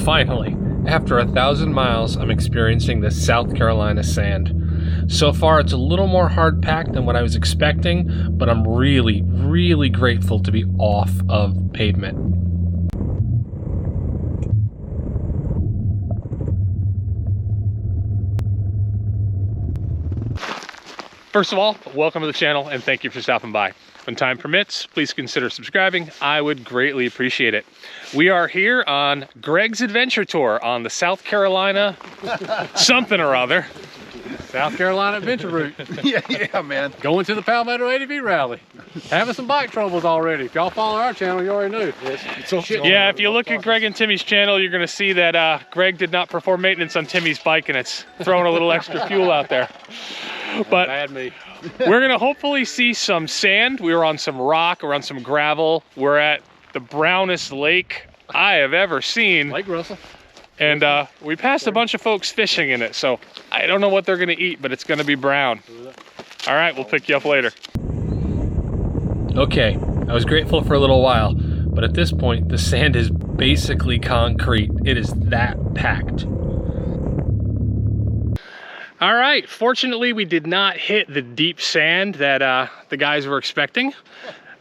Finally, after 1,000 miles, I'm experiencing the South Carolina sand. So far, it's a little more hard packed than what I was expecting, but I'm really, really grateful to be off of pavement. First of all, welcome to the channel and thank you for stopping by. When time permits, please consider subscribing. I would greatly appreciate it. We are here on Greg's adventure tour on the South Carolina something or other. South Carolina adventure route. yeah, man. Going to the Palmetto ATV rally. Having some bike troubles already. If y'all follow our channel, you already knew. Yeah, if you look at Greg and Timmy's channel, you're going to see that Greg did not perform maintenance on Timmy's bike and it's throwing a little extra fuel out there. But bad me. We're going to hopefully see some sand. We were on some rock, we're on some gravel. We're at the brownest lake I have ever seen. Lake Russell. And we passed a bunch of folks fishing in it, so I don't know what they're going to eat, but it's going to be brown. All right, we'll pick you up later. Okay, I was grateful for a little while, but at this point, the sand is basically concrete. It is that packed. All right, fortunately, we did not hit the deep sand that the guys were expecting.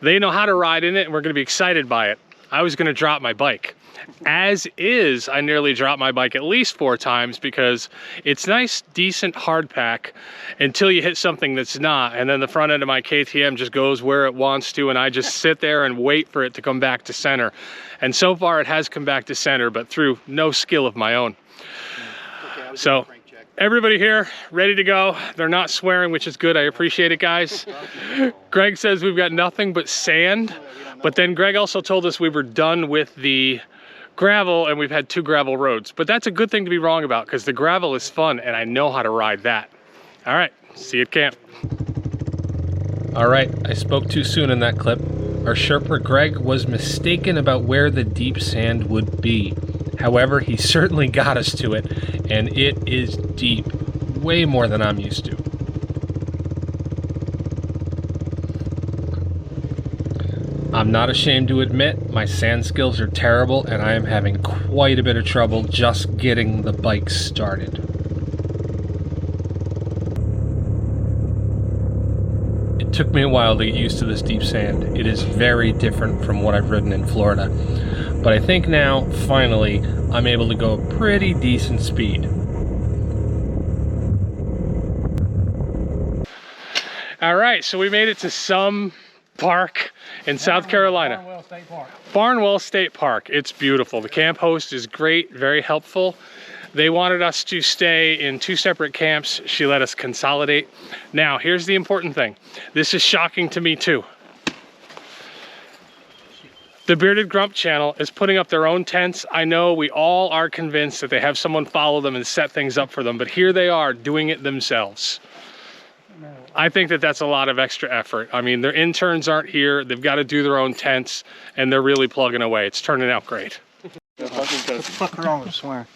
They know how to ride in it, and we're going to be excited by it. I was going to drop my bike. As is, I nearly dropped my bike at least 4 times because it's nice, decent hard pack until you hit something that's not, and then the front end of my KTM just goes where it wants to, and I just sit there and wait for it to come back to center. And so far, it has come back to center, but through no skill of my own. So everybody here ready to go. They're not swearing, which is good. I appreciate it, guys. Greg says we've got nothing but sand, but then Greg also told us we were done with the gravel and we've had 2 gravel roads. But that's a good thing to be wrong about because the gravel is fun and I know how to ride that. All right, see you at camp. All right, I spoke too soon in that clip. Our Sherpa Greg was mistaken about where the deep sand would be. However, he certainly got us to it, and it is deep, way more than I'm used to. I'm not ashamed to admit my sand skills are terrible, and I am having quite a bit of trouble just getting the bike started. It took me a while to get used to this deep sand. It is very different from what I've ridden in Florida. But I think now, finally, I'm able to go a pretty decent speed. All right, so we made it to some park in South Carolina. Barnwell State Park. Barnwell State Park. It's beautiful. The camp host is great, very helpful. They wanted us to stay in 2 separate camps. She let us consolidate. Now, here's the important thing. This is shocking to me too. The Bearded Grump channel is putting up their own tents. I know we all are convinced that they have someone follow them and set things up for them, but here they are doing it themselves. I think that that's a lot of extra effort. I mean, their interns aren't here. They've got to do their own tents, and they're really plugging away. It's turning out great. What the fuck wrong with swearing?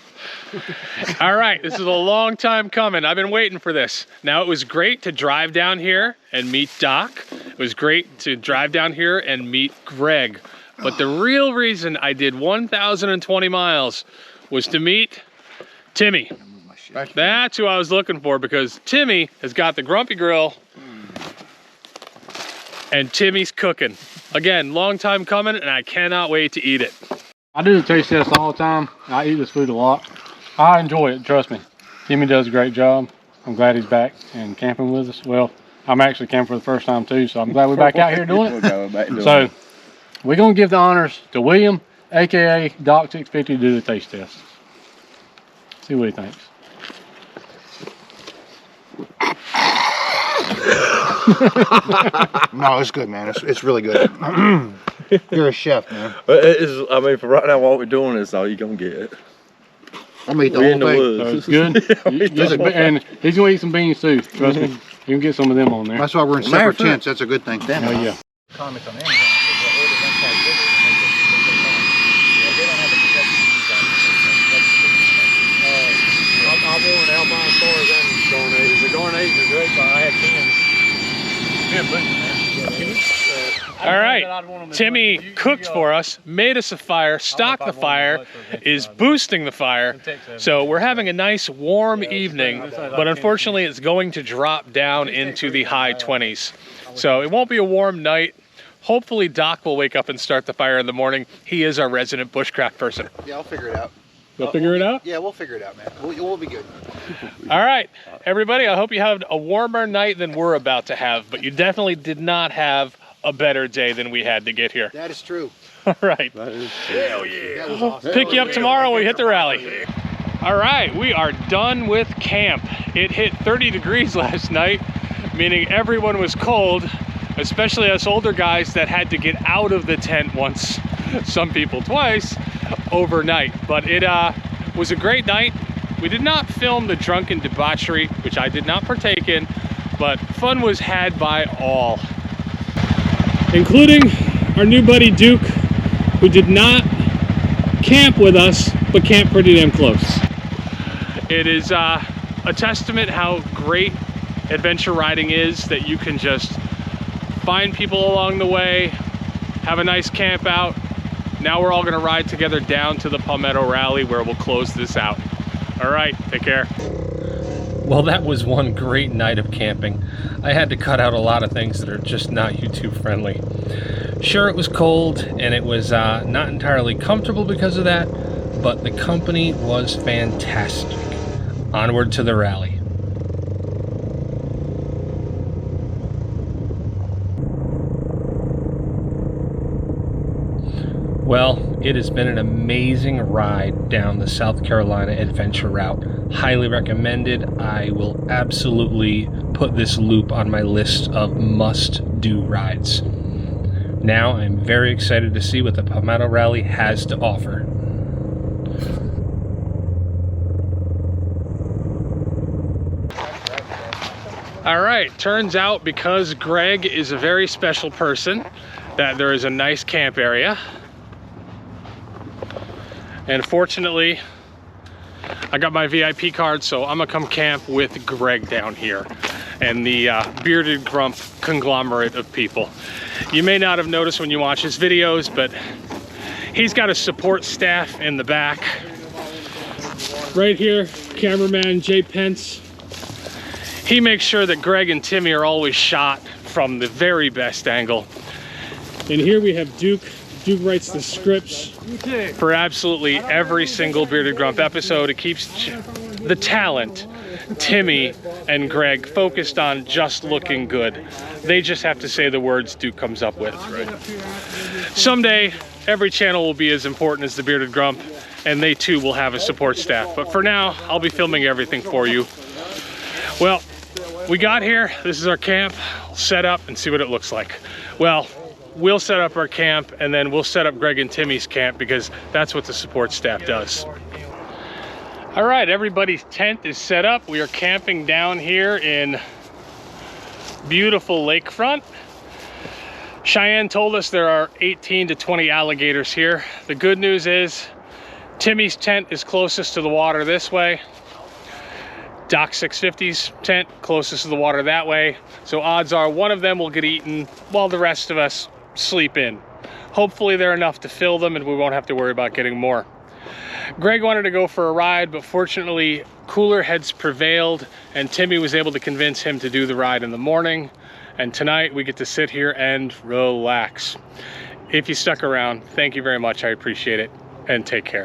All right, this is a long time coming. I've been waiting for this. Now, it was great to drive down here and meet Doc. It was great to drive down here and meet Greg. But the real reason I did 1,020 miles was to meet Timmy. That's who I was looking for because Timmy has got the Grumpy Grill and Timmy's cooking. Again, long time coming and I cannot wait to eat it. I do the taste test all the time. I eat this food a lot. I enjoy it, trust me. Timmy does a great job. I'm glad he's back and camping with us. Well, I'm actually camping for the first time too, so I'm glad we're back out here doing it. So we're gonna give the honors to William, aka Doc 650, to do the taste test. See what he thinks. No, it's good, man. It's really good. You're a chef, man. I mean, for right now, what we're doing is all you're gonna get. I'm gonna eat the whole thing. So it's good. And he's gonna eat some beans too. Trust me. You can get some of them on there. That's why we're in separate tents. That's a good thing. Oh yeah. Comments on Amazon. I wore an Alpine Stars and Garnators. The Garnators are great, but I had cans. Yeah, but can you All right, Timmy cooked for us, made us a fire, stocked the fire, is boosting the fire. So we're having a nice warm evening, but unfortunately it's going to drop down into the high 20s. So it won't be a warm night. Hopefully Doc will wake up and start the fire in the morning. He is our resident bushcraft person. Yeah, I'll figure it out. You'll figure it out? Yeah, we'll figure it out, man. We'll be good. All right, everybody, I hope you have a warmer night than we're about to have, but you definitely did not have a better day than we had to get here. That is true. All right. Hell yeah. That was awesome. Pick you up tomorrow when we hit the rally. All right, we are done with camp. It hit 30 degrees last night, meaning everyone was cold, especially us older guys that had to get out of the tent once, some people twice, overnight. But it was a great night. We did not film the drunken debauchery, which I did not partake in, but fun was had by all, including our new buddy Duke, who did not camp with us, but camped pretty damn close. It is a testament how great adventure riding is, that you can just find people along the way, have a nice camp out. Now we're all gonna ride together down to the Palmetto Rally where we'll close this out. All right, take care. Well, that was one great night of camping. I had to cut out a lot of things that are just not YouTube friendly. Sure, it was cold and it was not entirely comfortable because of that, but the company was fantastic. Onward to the rally. Well, it has been an amazing ride down the South Carolina adventure route. Highly recommended. I will absolutely put this loop on my list of must-do rides. Now I'm very excited to see what the Palmetto Rally has to offer. All right, turns out because Greg is a very special person, that there is a nice camp area. And fortunately, I got my VIP card, so I'm gonna come camp with Greg down here and the Bearded Grump conglomerate of people. You may not have noticed when you watch his videos, but he's got a support staff in the back. Right here, cameraman Jay Pence. He makes sure that Greg and Timmy are always shot from the very best angle. And here we have Duke. Duke writes the scripts for absolutely every single Bearded Grump episode. It keeps the talent, Timmy and Greg, focused on just looking good. They just have to say the words Duke comes up with. Someday, every channel will be as important as the Bearded Grump, and they too will have a support staff. But for now, I'll be filming everything for you. Well, we got here. This is our camp. We'll set up and see what it looks like. Well, we'll set up our camp and then we'll set up Greg and Timmy's camp because that's what the support staff does. All right, everybody's tent is set up. We are camping down here in beautiful lakefront. Cheyenne told us there are 18 to 20 alligators here. The good news is Timmy's tent is closest to the water this way. Doc 650's tent closest to the water that way. So odds are one of them will get eaten while the rest of us sleep in. Hopefully they're enough to fill them and we won't have to worry about getting more. Greg wanted to go for a ride, but fortunately cooler heads prevailed and Timmy was able to convince him to do the ride in the morning. And tonight we get to sit here and relax. If you stuck around, thank you very much. I appreciate it, and take care.